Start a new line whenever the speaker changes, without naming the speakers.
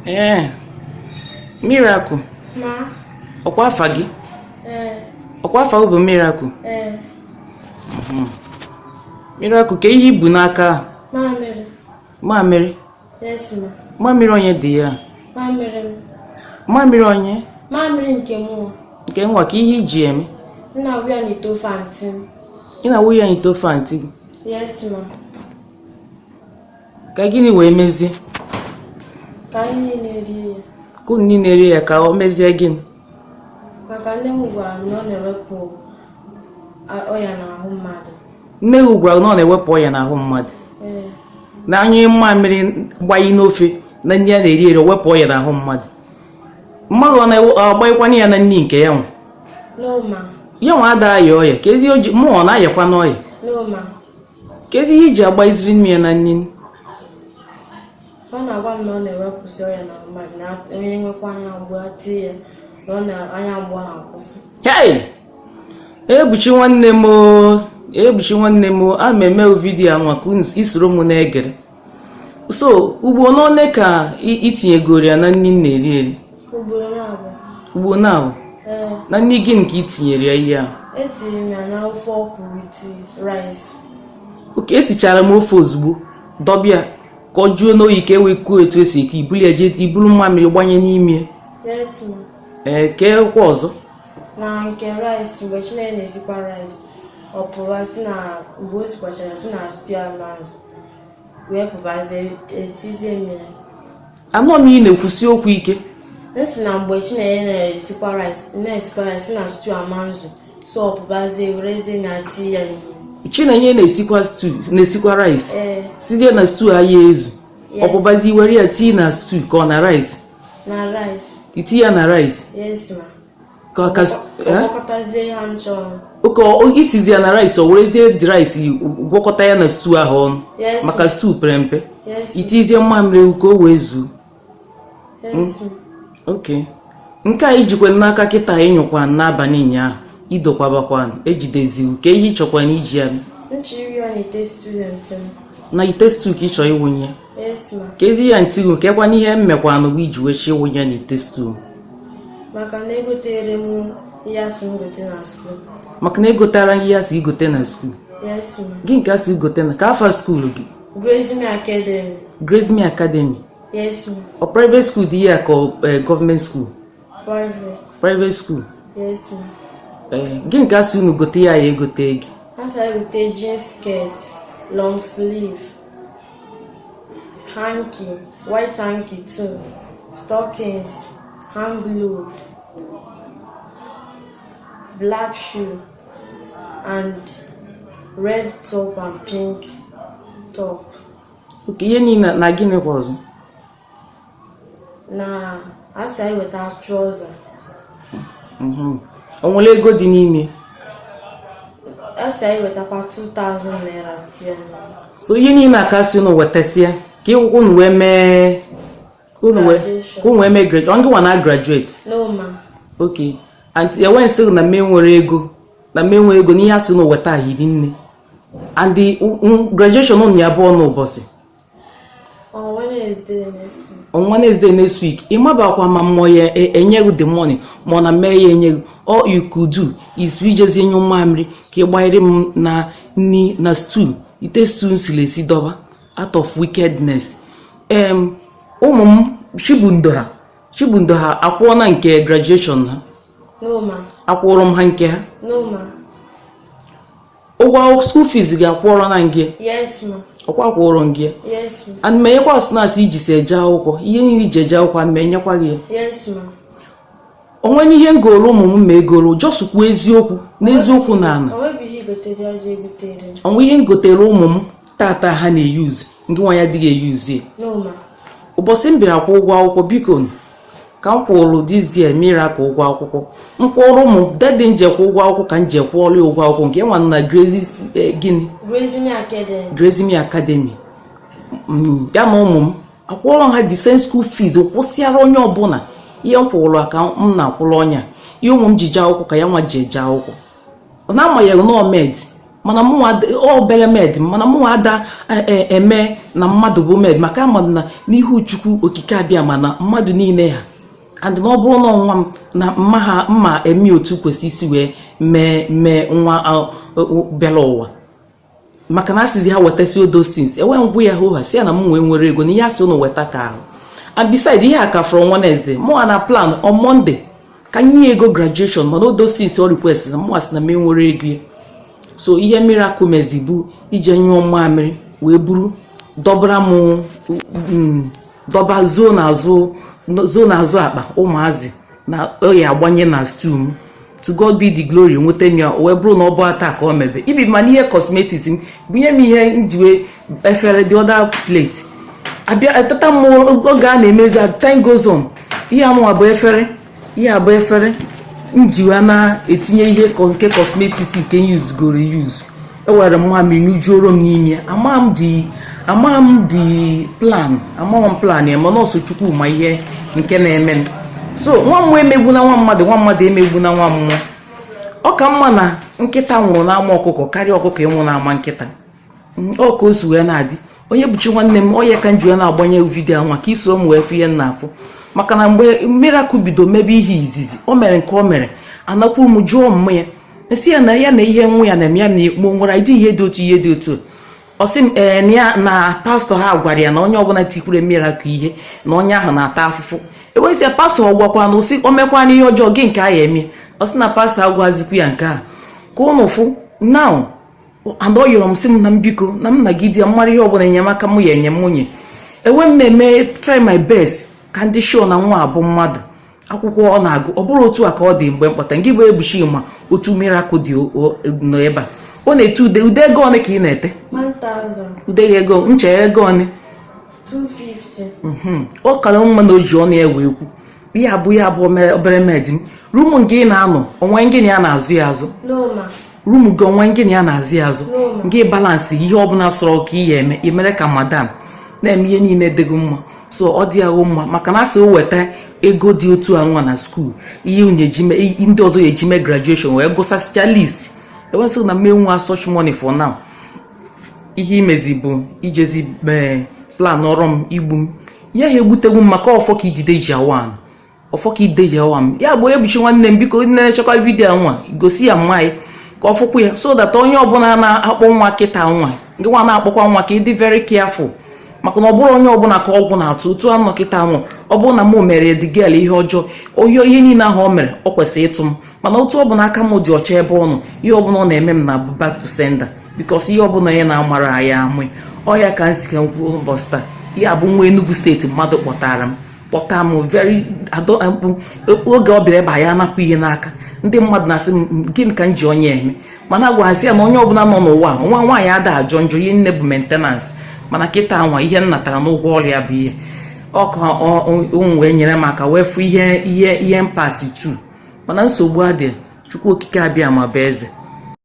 Eh, Miracle.
Ma.
Ọkwa afa gị? Ọkwa afa bụ Miracle? Miracle, ka ihe ibu n'aka?
Mamịrị.
Mamịrị?
Yes, ma.
Mamịrị onye dị ya?
Mamịrị m.
Mamịrị onye?
Mamịrị nke mụ.
Nke nwa ka ihe iji eme?
M na-awụ ya n'ite ofe antị m.
Ị na-awụ ya n'ite ofe antị gị?
Yes, ma.
Ka gịnị wee mezie?
Ka anyị niile rie ya.
Ka unu niile rie ya ka o mezie gịnị?
Maka nne m gwara m na ọ na-ewepụ ọya n'ahụ mmadụ.
Nne gị gwara na ọ na-ewepụ ọya n'ahụ mmadụ. Na anya mamịrị gbanye n'ofe na nri a na-eri eri wepụ ọya n'ahụ mmadụ. Mmadụ ọ na-agbanyekwana ya na nri nke ya nwa?
No, ma.
Ya nwa ada aya ọya ka ezi oji mụ ọ na-ayakwa n'ọya?
No, ma.
Ka ezi ihe iji agbanyeziri nri ya na nri?
Ọ na-agwa m na ọ na-ewepụsị ọya n'ahụ mmadụ na onye nwekwa anya mgbu ati ya na ọ na-anya mgbu ahụ akwụsị.
Hey! Ebuchi nwanne m o! Ebuchi nwanne m a ma eme vidiyo a nwa ka isoro m na-egere. So, ugbo n'one ka itinyegoro ya na nri na-eri eri?
Ugboro na-abụ.
Ugbo na-abụ? Na nri gị nke itinyere ya ihe ahụ?
Etiri m ya na ofe ọkwụrụ iti rice.
Oke, esichara m ofe ozugbo dọbịa ka ọ jụọ n'oyi ka e wee kwuo etu esi eke ibulu mmamịrị gbanye n'ime.
Yes, ma.
Kee kwa ọzọ?
Na nke rice mgbe Chineke na-esikwa rice ọ pụbasị na mgbe o sikwachara si na stew amanzu wee pụbazie etizie mmiri.
Anọ m ị na-ekwusi okwu ike.
Nsi na mgbe Chineke na-esikwa rice si na stew amanzu so ọ pụbazie werezie na tii ya n'ihu.
Chinenye na-esikwa rice sizie na stew ahịa ezu ọ pụbazie were ya tii na stew ka ọ na rice?
Na rice.
Iti ya na rice?
Yes, ma.
Gwakọtazie
ha nchọ.
Oke itizi ya na rice o werezie rice gwakọta ya na stew ahụ ọnụ maka stew pere mpe itizie mmamịrị ka o wee zuo. Ok, nke a ijikwa n'aka kịta ịnyụkwa n'abalị ụnyaahụ idokwabakwa ejidezi ka ihe ịchọkwa na iji ya na ite stew ka ịchọ ịwụnye. Ka ezi ya ntiru ka ekwa n'ihe mmekwa n'ugbo iji wee chi ịwụnye na ite stew?
Maka na egotere m ihe asị m gote na school.
Maka na egotara ihe asị igote na school?
Yes, ma.
Gị nke asị igote na ka afa school gị?
Grace Academy.
Grace Academy?
Yes, ma.
Ọ private school dị ya ka government school? Private school?
Yes, ma.
Gị nke asị unu gote ya egote gị?
Asị egote jeans skirt, long sleeve, hanky, white hanky too, stockings, hand glove, black shoe, and red top and pink top.
Okay, ihe niile na gịnị kwa ọzọ?
Na asị anyị weta trouser.
O nwere ego dị n'ime?
Asị anyị wetakwa 2,000 naira tie.
So ihe niile akasị unu wetasịa ka unu wee mee graduate. Ọ ngịwa na graduate?
No, ma.
Okay, and enwe nsị na mme nwere ego n'ihe asị unu weta ahịrị nne and the graduation unu ya abụọ n'ụbọchị? On Wednesday next week. Imabakwa ma mmụọ ya enye the money ma ọ na mee ya enye. All you could do is ijezi enye mmamịrị ka ịgbanyere m na nni na stew ite stew nsilesi dọba out of wickedness. Ụmụ m chibundo ha akwụọ na nke graduation ha?
No, ma.
Akwụrụ m ha nke ha?
No, ma.
Ụgwọ school fees gị akwụọrọ na nke?
Yes, ma.
Ọkwa akwụọrọ nke?
Yes, ma.
And menyekwa snacks iji si eje akwụkwọ ihe niile iji eje akwụkwọ menyekwa gị?
Yes, ma.
Onwe n'ihe ngoro ụmụ m ma egoro jọsụkwu eziokwu n'eziokwu na ana. Onwe ihe ngotere ụmụ m tata ha na-eyuzu nke nwa ya adịghị eyuzu.
No, ma.
Ụbọchị m bịara kwụ ụgwọ akwụkwọ biko ka m kwụrụ this girl Miracle ụgwọ akwụkwọ. M kwụrụ ụmụ daddy njekwa ụgwọ akwụkwọ ka m jekwụọrọ ụgwọ akwụkwọ nke nwa na Grace Academy. Ya na ụmụ m akwụọrọ ha the same school fees kwụsịara onye ọbụla ihe m kwụrụ ka m na-akwụrụ ọnya ihe ụmụ m ji jee akwụkwọ ka ya nwa ji eje akwụkwọ. Ọ na-amaghị na med mana mụnwa obere med mana mụnwa ada eme na mmadụ bụ med maka amadụ na n'ihu Chukwu okike abịa mana mmadụ niile ha and na ọ bụrụ na nwa m na mma eme otu kwesị isi wee mee nwa bịara ụwa maka na asịzi ha wetasi odostins enwe ngwụ ya hụ ha si ya na m nwere ego na ihe asị ụnụ weta ka ahụ. And beside ihe a ka from Wednesday mụnwa na plan on Monday ka nye ego graduation mana odostins o request na mụnwa sị na m nwere ego. So ihe miracle mezibu ije nyụọ mamịrị wee buru dọbara m dọba zoo n'azụ akpa ụmụazị na oyi agbanye na stew m. To God be the glory nweta m ya wee bụrụ na ọ bụ ata ka o mebe ibi mana ihe cosmetics m bunye m ihe njiwe efere the other plate abịa etata m oge a na-emezi time goes on ihe amụwa bụ efere njiwa na-etinye ihe nke cosmetics nke usegoro use ewere m mamịrị nujuoro m n'ime ama m dị plan ya mana ọsọ Chukwu ma ihe nke na-eme. So nwa mmụọ emegbuna nwa mmadụ emegbuna nwa mmụọ. Ọ ka mma na nkịta nwụrụ n'ama ọkụkọ karịa ọkụkọ ịnwụ n'ama nkịta. Ọ ka o si wee na-adị onye bụchi nwanne m onye ka nji wee na-agbanye vidiyo nwa ka iso m wee fụ ihe n'afọ maka na mgbe miracle bido mebe ihe izizi o mere nke o mere anakwuru m jụọ mmụ ya nsị ya na ihe nwa ya na-eme ya na ikpo nwere ịdị ihe dị otu ọ sị m ya na pastọ ha gwara ya na onye ọbụla tikwuru miracle ihe na onye ahụ na-ata afụfụ ewesị ya pastọ gwakwa na osi o mekwa n'ihe ọjọọ gị nke ahụ eme ọ sị na pastọ agwazikwu ya nke a ka ụnụ fụ now and ọ yọrọ m sị m na mbiko na m nagide ya mara ihe ọbụla enyemaka m ya enye m nwunye enwe m na-eme try my best ka ndị show na nwa abụ mmadụ akwụkwọ ọ na-agụ ọ bụrụ otu a ka ọ dị mgbe mkpata ngị bụ ebuchi ma otu miracle dị nọ ebe a ọ na-ete ude ego one ka ị na-ete
1000
ude ego nche ego one
250
ọ kara mma na o ji ọnụ ya wee kwu ya bụ obere med m rumu nke ị na-anọ onwe ngịnị ya na-azụ ya azụ rumu gị onwe ngịnị ya na-azụ ya azụ ngị balansị ihe ọbụla sọrọ ka ị ya eme imere ka madam na-eme ihe niile dịgo mma. So ọ dị ahụ mma maka na asị o weta ego dị otu a nwa na skuul ihe ndị ọzọ ya eji mee graduation wee gụsasịcha list ewesị na mmenwu such money for now. Ihe imezi bụ ijezi mee plan ọrụ m igbu m ya ha egbutegwu m maka ọfọ ka idide ji awa m ya bụ ebuchi nwanne m biko na-echekwa vidiyo nwa gosi ya mma ka ọ fụkwu ya so that onye ọbụla na-akpọ nwa kịta nwa gị nwa na-akpọkwa nwa ka ịdị very careful maka na ọ bụrụ onye ọbụla ka ọgwụ na-atụ otu anọ kịta nwụ ọ bụrụ na m mere the girl ihe ọjọọ ihe niile ahụ o mere ọ kwesịrị ịtụ m mana otu ọbụla aka m dị ọcha ebe ọ nọ ihe ọbụla ọ na-eme m na back to sender because ihe ọbụla ya na-amara ya amụ ọ ya ka nzike nkwụ ụbọchị taa ya bụ nwa Enugu steeti mmadụ kpọta m very oge ọ bịara ebe a ya anapụ ihe n'aka ndị mmadụ na-asị m gịnị ka m ji onye eme mana agwaghasị ya na onye ọbụla nọ n'ụwa nwa nwaanyị ada ajọ njọ ihe nne bụ maintenance mana kịta nwa ihe m natara n'ụgwọ ọrịa bụ ihe ọ ka ụmụ wee nyere m aka wee fụ ihe mpasi tu mana nsogbu adị Chukwu okike abịa ma bụ eze.